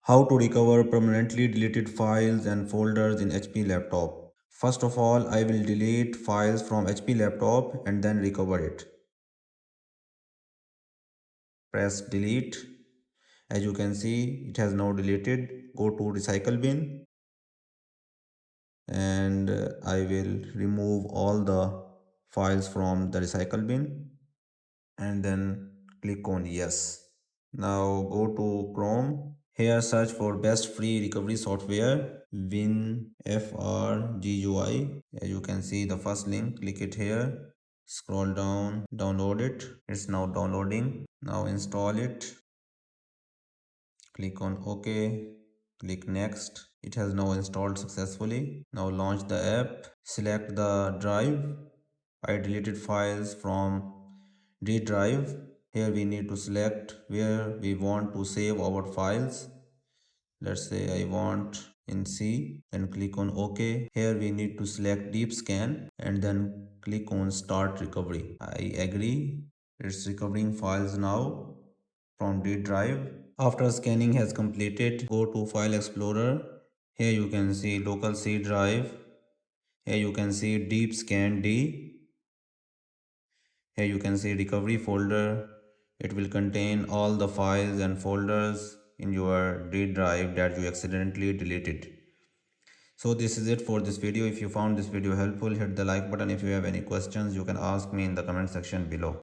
How to recover permanently deleted files and folders in HP laptop. First of all, I will delete files from HP laptop and then recover it. Press delete. As you can see, it has now deleted. Go to recycle bin and I will remove all the files from the recycle bin and then click on yes. Now go to Chrome. Here search for best free recovery software WinFRGUI. As you can see the first link, click it here. Scroll down, download it. It's now downloading. Now install it. Click on OK. Click next. It has now installed successfully. Now launch the app. Select the drive. I deleted files from D drive. Here we need to select where we want to save our files. Let's say I want in C, then click on OK. Here we need to select deep scan and then click on start recovery. I agree. It's recovering files now from D drive. After scanning has completed, go to File Explorer. Here you can see local C drive. Here you can see deep scan D. Here you can see recovery folder. It will contain all the files and folders in your D drive that you accidentally deleted. So this is it for this video. If you found this video helpful, hit the like button. If you have any questions, you can ask me in the comment section below.